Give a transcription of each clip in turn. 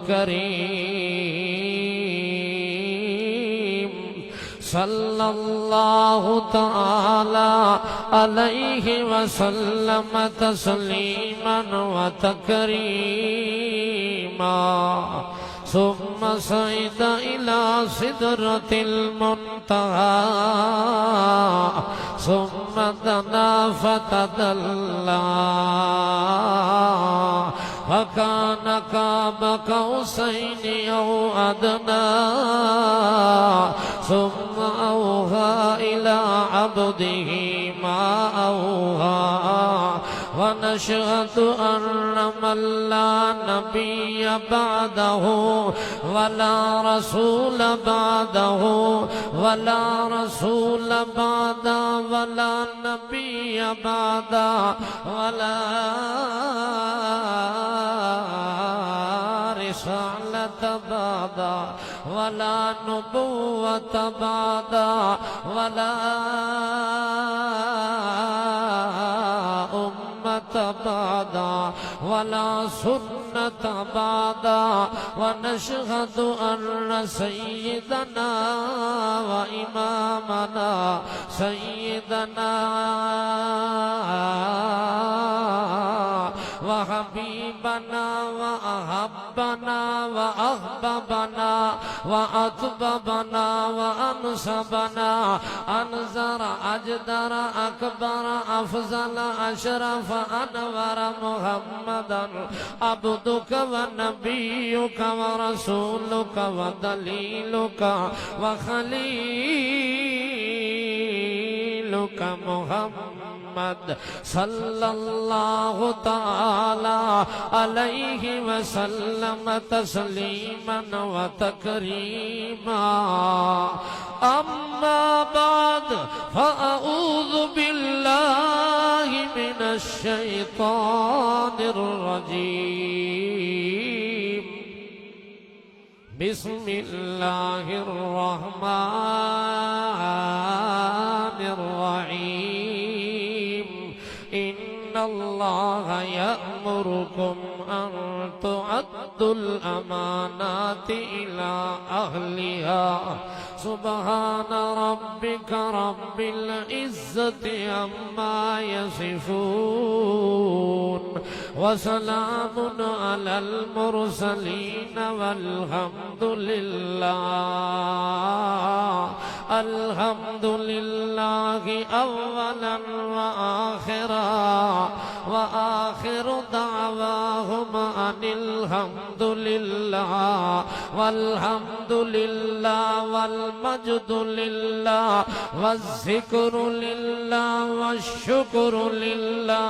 الكريم صلى الله تعالى عليه وسلم تسليما وتكريما ثم صعد إلى سدرة المنتهى ثم دنا فتدلى فكان قاب قوسين أو أدنى ثم أوحى إلى عبده ما أوحى ونشهد أن من لا نبي بعده ولا رسول بعده ولا رسول بعد ولا نبي بعد ولا رسالة بعد ولا نبوة بعد ولا بعد ولا سنة بعد ونشهد أن سيدنا وإمامنا سيدنا وحبيبنا وأحبنا وأحببنا وأطببنا وأنسبنا أنزر أجدر أكبر أفضل أشرف أنور محمدا عبدك ونبيك ورسولك ودليلك وخليلك محمد صلى الله تعالى عليه وسلم تسليما وتكريما أما بعد فأعوذ بالله من الشيطان الرجيم بسم الله الرحمن الرحيم إن الله يأمركم أن تؤدوا الأمانات إلى أهلها سبحان ربك رب العزة عما يصفون وسلام على المرسلين والحمد لله أولا وآخرا وآخر دعواهم أن الحمد لله والحمد لله والمجد لله والذكر لله والشكر لله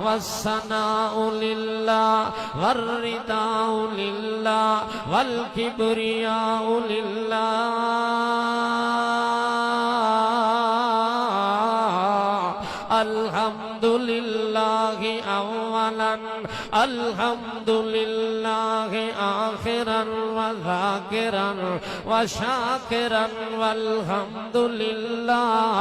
والثناء لله والرداء لله والكبرياء لله الحمد لله أولا الحمد لله آخرا وذاكرا وشاكرا والحمد لله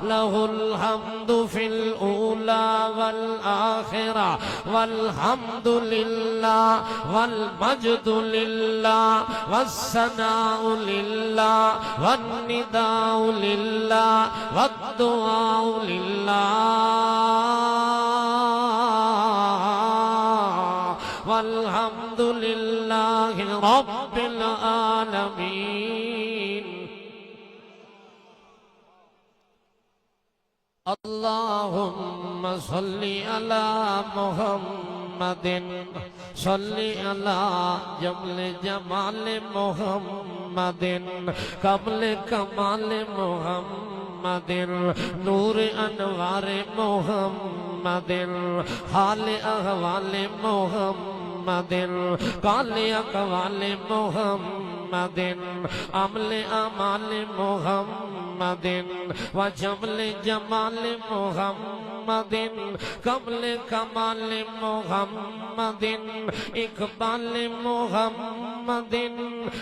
له الحمد في الأولى والآخرة والحمد لله والمجد لله والثناء لله والنداء لله والدعاء لله والحمد لله رب العالمين اللهم صل على محمد صل على جمل جمال محمد قبل كمال محمد نور انوار محمد حال احوال محمد قال اقوال محمد عمل اعمال محمد وجمل جمال محمد قبل كمال محمد اقبال محمد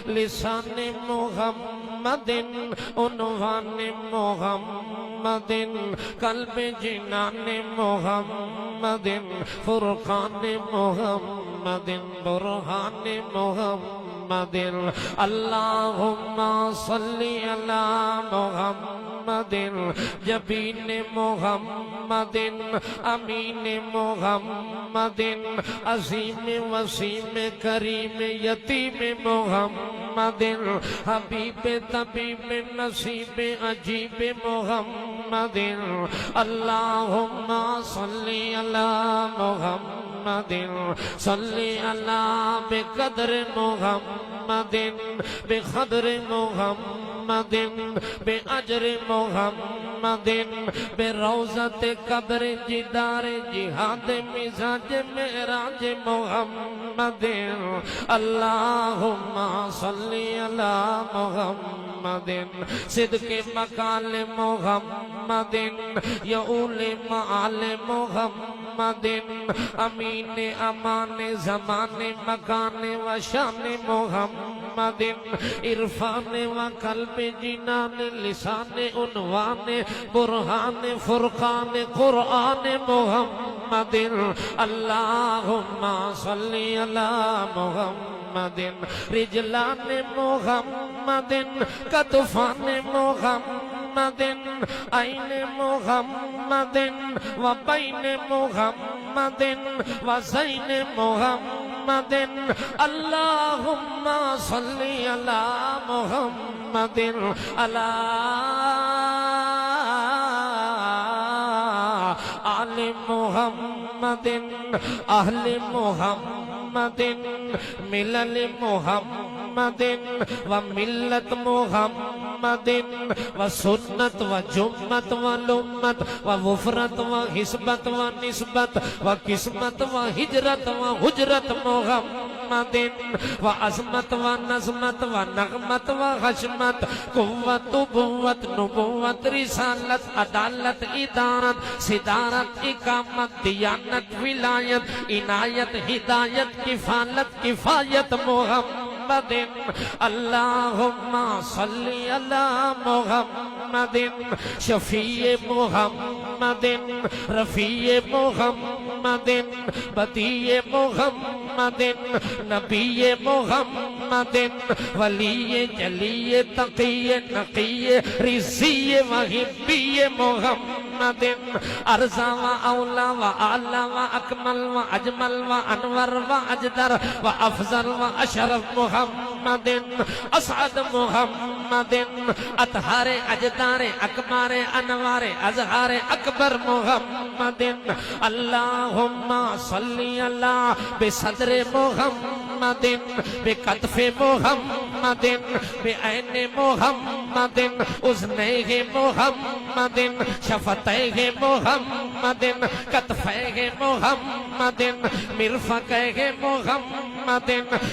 لسان محمد عنوان محمد قلب جنان محمد محمد فرقان محمد برهان محمد اللهم صل على محمد جبین محمد امین محمد عظیم وسیم کریم یتیم محمد حبیب طبیب نصیب عجیب محمد اللہم صلی علی محمد صلی علی بقدر محمد بقدر محمد بأجر محمد بروضت قبر جدار جہاد مزاج معراج محمد اللہم صلی علی محمد صدق مقال محمد یعول معال محمد امین امان زمان مکان و شان محمد عرفان و قلب جنان لسان عنوان برہان فرقان قرآن محمد اللہم صلی علی محمد رجلان محمد کتفان محمد عین محمد و بین محمد و زین محمد اللہم صلی علی محمد علی آل محمد اہل محمد ملل محمد و ملت محمد و سنت و جمت و لمت و وفرت و حسبت و نسبت و قسمت و ہجرت و حجرت محمد و عظمت و نظمت و نغمت و حشمت قوت بوت نبوت رسالت عدالت ادارت صدارت اقامت دیانت ولایت عنایت ہدایت کفالت کفایت محمد اللہم صلی علی محمد شفیع محمد رفیع محمد بدیع محمد نبی محمد ولی جلی تقی نقی رضی وحبی محمد ارزا و اولا و اعلا و اکمل و اجمل و انور و اجدر و افضل و اشرف محمد اسعد محمد اطہار اجدار اکبار انوار اظہار اکبر محمد اللہم صلی علی بصدر محمد بکتف محمد بعین محمد اذنیہ محمد شفتیہ محمد کتفیہ محمد مرفقیہ محمد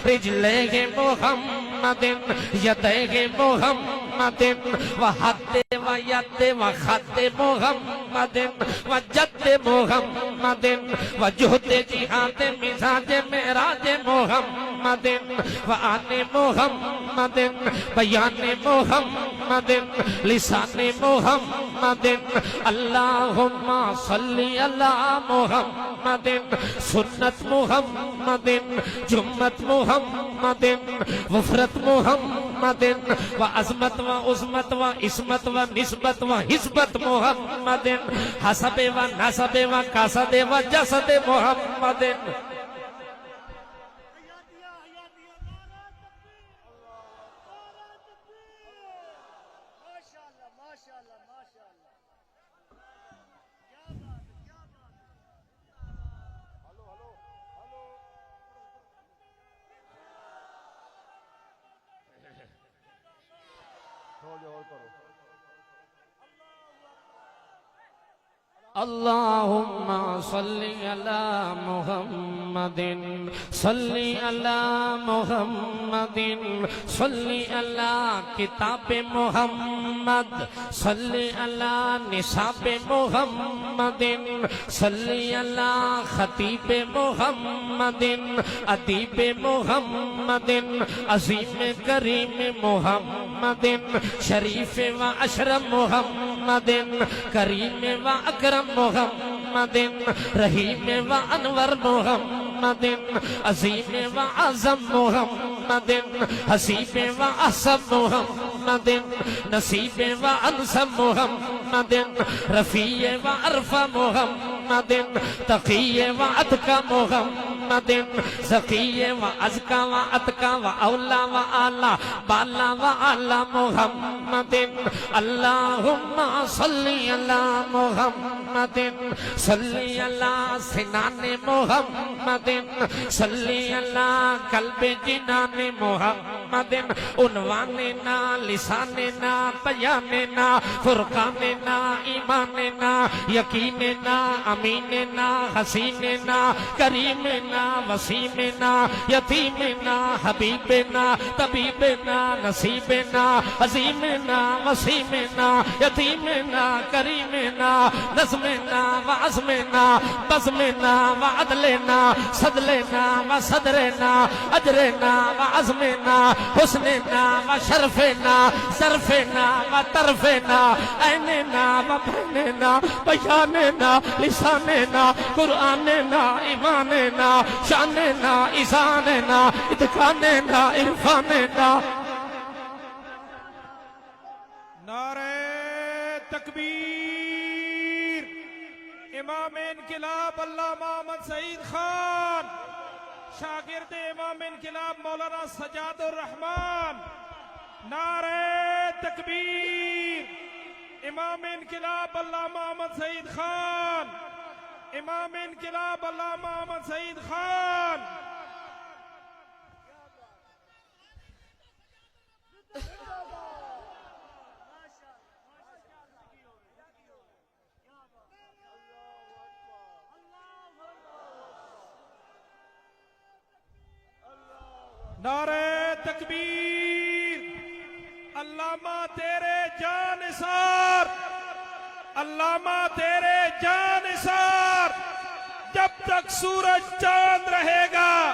رجلیہ محمد یدیہ محمد وحد و ید و خد محمد و جد محمد و جہد جہاد مزاج معراج محمد و آن محمد بیان محمد لسان محمد اللہم صلی علی محمد سنت محمد جمت محمد وفرت محمد و عظمت و عظمت و عصمت و نسبت و حسبت محمد حسب و نسب و قصد و جسد محمد اللہم صلی علی محمد صلی علی محمد صلی علی کتاب محمد صلی علی نصاب محمد صلی علی خطیب محمد ادیب محمد عظیم کریم محمد شریف و اشرف محمد کریم و اکرم محمد محمد رحیم و انور محمد عظیم و اعظم محمد حسیب و احسب محمد نصیب و انسب محمد رفیع و عرفہ محمد تقی و اتقى محمد زکی و ازکى و اتقى و اولا و اعلی بالا و اعلی محمد اللہم صلی علی محمد صلی علی سنان محمد صلی علی قلب جنان محمد عنواننا لساننا بیاننا فرقاننا ایماننا یقیننا امیننا حسیننا کریمنا وسیمنا یتیمنا حبیبنا طبیبنا نصیبنا عظیمنا وسیمنا یتیمنا کریمنا نظمنا وعظمنا بزمنا وعدلنا صدلنا وصدرنا اجرنا وعظمنا حسننا وشرفنا ظرفنا وطرفنا عیننا وبیننا بیاننا لساننا قرآننا ایماننا شاننا ایزاننا اتقاننا عرفاننا نعرہ تکبیر امام انقلاب علامہ محمد سعید خان شاگرد امام انقلاب مولانا سجاد الرحمن نعرہ تکبیر امام انقلاب علامہ محمد سعید خان امام انقلاب علامہ محمد سعید خان نعرہ تکبیر علامہ تیرے جانثار علامہ تیرے جانثار جب تک سورج چاند رہے گا